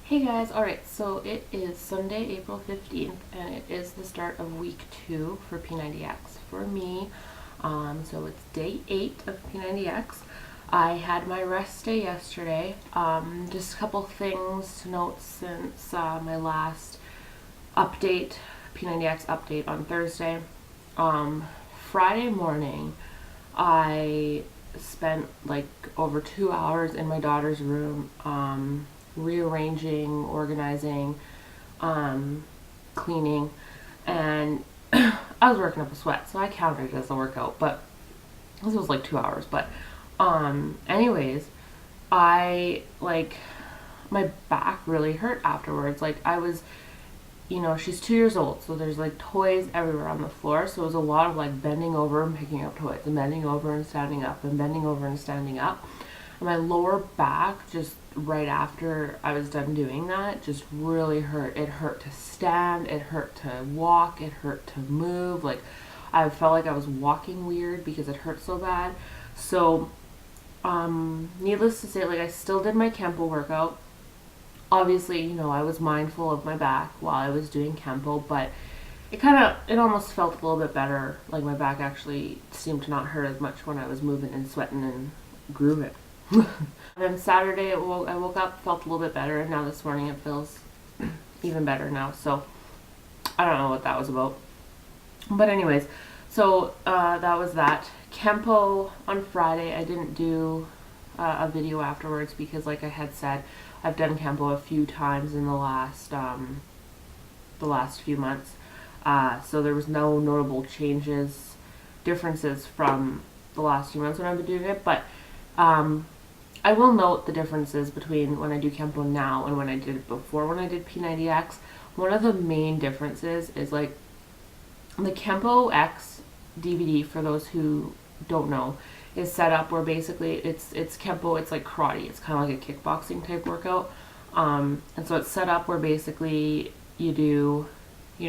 Hey guys, alright, so it is Sunday, April 15th, and it is the start of week 2 for P90X for me. So it's day 8 of P90X. I had my rest day yesterday. Just a couple things to note since my last update, P90X update on Thursday. Friday morning, I spent like over 2 hours in my daughter's room, rearranging, organizing, cleaning, and I was working up a sweat, so I counted it as a workout, but this was like 2 hours. But, anyways, I like my back really hurt afterwards. Like, I was, she's 2 years old, so there's like toys everywhere on the floor, so it was a lot of like bending over and picking up toys, and bending over and standing up, and bending over and standing up. And my lower back, just right after I was done doing that, just really hurt. It hurt to stand, it hurt to walk, it hurt to move. Like, I felt like I was walking weird because it hurt so bad. So, needless to say, like, I still did my Kempo workout. Obviously, I was mindful of my back while I was doing Kempo, but it almost felt a little bit better. Like, my back actually seemed to not hurt as much when I was moving and sweating and grooving. Then Saturday, I woke up, felt a little bit better, and now this morning it feels even better now. So I don't know what that was about. But anyways, so that was that. Kempo on Friday, I didn't do a video afterwards because, like I had said, I've done Kempo a few times in the last few months. So there was no notable differences from the last few months when I've been doing it, but I will note the differences between when I do Kempo now and when I did it before when I did P90X. One of the main differences is like the Kempo X DVD, for those who don't know, is set up where basically it's Kempo, it's like karate. It's kind of like a kickboxing type workout. And so it's set up where basically you do,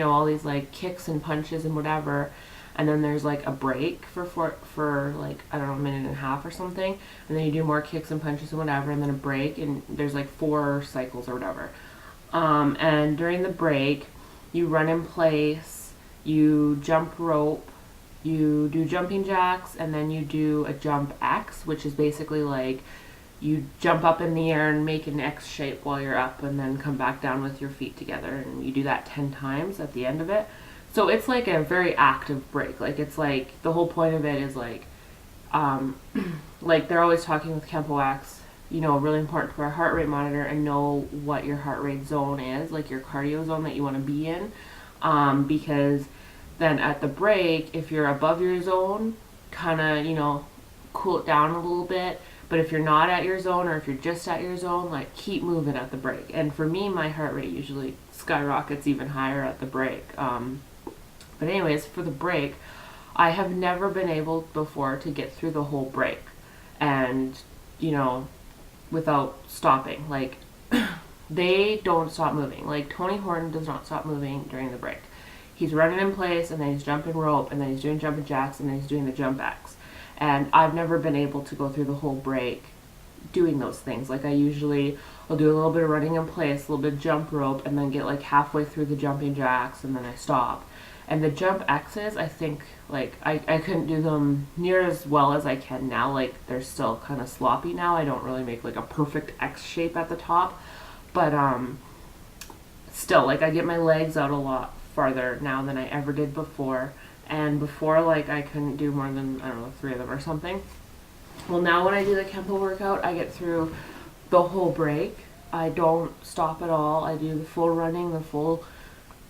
all these like kicks and punches and whatever, and then there's like a break for like, I don't know, a minute and a half or something, and then you do more kicks and punches and whatever, and then a break, and there's like 4 cycles or whatever. And during the break, you run in place, you jump rope, you do jumping jacks, and then you do a jump X, which is basically like you jump up in the air and make an X shape while you're up, and then come back down with your feet together, and you do that 10 times at the end of it. So it's like a very active break. Like, it's like the whole point of it is like, like they're always talking with Kempo X, really important to wear a heart rate monitor and know what your heart rate zone is, like your cardio zone that you want to be in, because then at the break, if you're above your zone, kind of, cool it down a little bit. But if you're not at your zone, or if you're just at your zone, like, keep moving at the break. And for me, my heart rate usually skyrockets even higher at the break. But anyways, for the break, I have never been able before to get through the whole break and, without stopping. Like, they don't stop moving. Like, Tony Horton does not stop moving during the break. He's running in place, and then he's jumping rope, and then he's doing jumping jacks, and then he's doing the jump X. And I've never been able to go through the whole break doing those things. Like, I'll do a little bit of running in place, a little bit of jump rope, and then get like halfway through the jumping jacks, and then I stop. And the jump X's, I think, like, I couldn't do them near as well as I can now. Like, they're still kind of sloppy now. I don't really make like a perfect X shape at the top. But still, like, I get my legs out a lot farther now than I ever did before. And before, like, I couldn't do more than, I don't know, 3 of them or something. Well, now when I do the Kempo workout, I get through the whole break. I don't stop at all. I do the full running, the full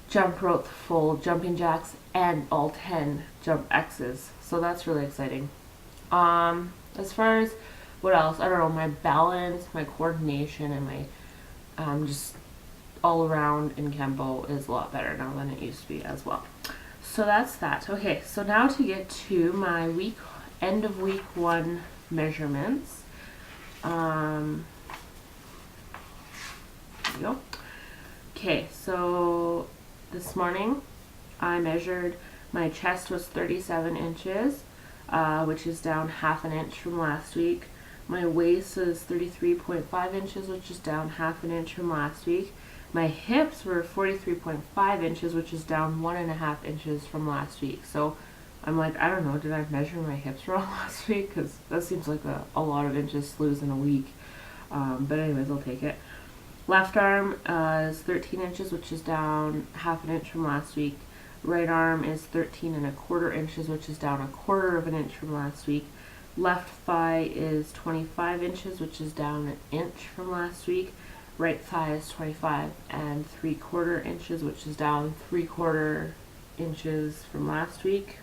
jump rope, the full jumping jacks, and all 10 jump X's. So that's really exciting. As far as what else, I don't know, my balance, my coordination, and my just all around in Kempo is a lot better now than it used to be as well. So that's that. Okay, so now to get to my end of week 1 measurements. There we go. Okay, so this morning I measured, my chest was 37 inches, which is down half an inch from last week. My waist is 33.5 inches, which is down half an inch from last week. My hips were 43.5 inches, which is down 1.5 inches from last week. So I'm like, I don't know, did I measure my hips wrong last week? Because that seems like a lot of inches to lose in a week. But anyways, I'll take it. Left arm is 13 inches, which is down half an inch from last week. Right arm is 13.25 inches, which is down 1/4 of an inch from last week. Left thigh is 25 inches, which is down an inch from last week. Right thigh is 25.75 inches, which is down 3/4 inches from last week.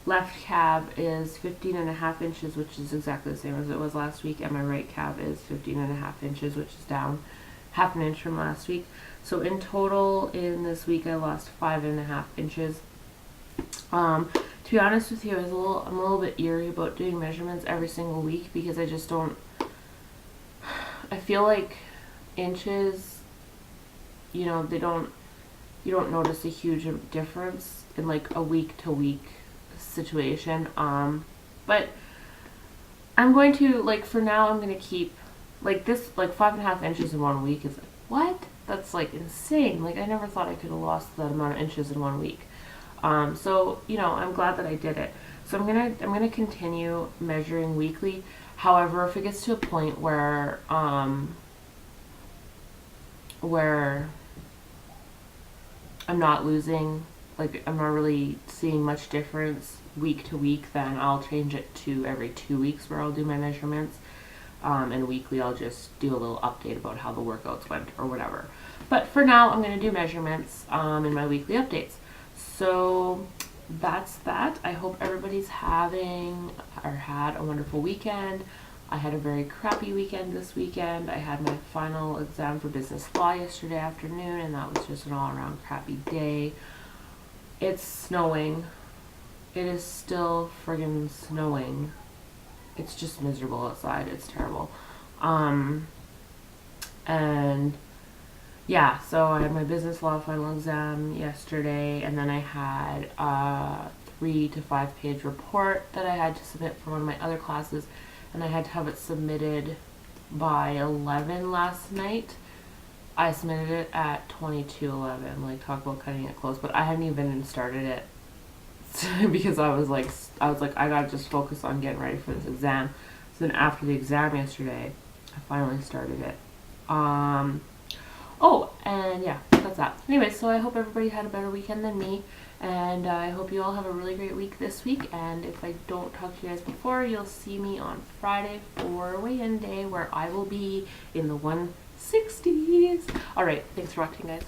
Left calf is 15.5 inches, which is exactly the same as it was last week, and my right calf is 15.5 inches, which is down half an inch from last week. So in total, in this week, I lost 5.5 inches. To be honest with you, I'm a little bit eerie about doing measurements every single week because I just don't. I feel like inches, you don't notice a huge difference in like a week to week situation. But I'm going to, like, for now, I'm going to keep like this, like 5.5 inches in 1 week is like, what? That's like insane. Like, I never thought I could have lost that amount of inches in 1 week. So I'm glad that I did it. So I'm gonna continue measuring weekly. However, if it gets to a point where I'm not losing, like I'm not really seeing much difference week to week, then I'll change it to every 2 weeks where I'll do my measurements. And weekly I'll just do a little update about how the workouts went or whatever. But for now, I'm going to do measurements in my weekly updates. So that's that. I hope everybody's having or had a wonderful weekend. I had a very crappy weekend this weekend. I had my final exam for business law yesterday afternoon, and that was just an all-around crappy day. It's snowing. It is still friggin' snowing. It's just miserable outside. It's terrible. And yeah, so I had my business law final exam yesterday, and then I had a 3 to 5 page report that I had to submit for one of my other classes, and I had to have it submitted by 11 last night. I submitted it at 22:11. Like, talk about cutting it close, but I hadn't even started it because I was like, I gotta just focus on getting ready for this exam. So then after the exam yesterday, I finally started it. Oh, and yeah, that's that. Anyway, so I hope everybody had a better weekend than me, and I hope you all have a really great week this week. And if I don't talk to you guys before, you'll see me on Friday for weigh-in day, where I will be in the 160s. All right, thanks for watching, guys.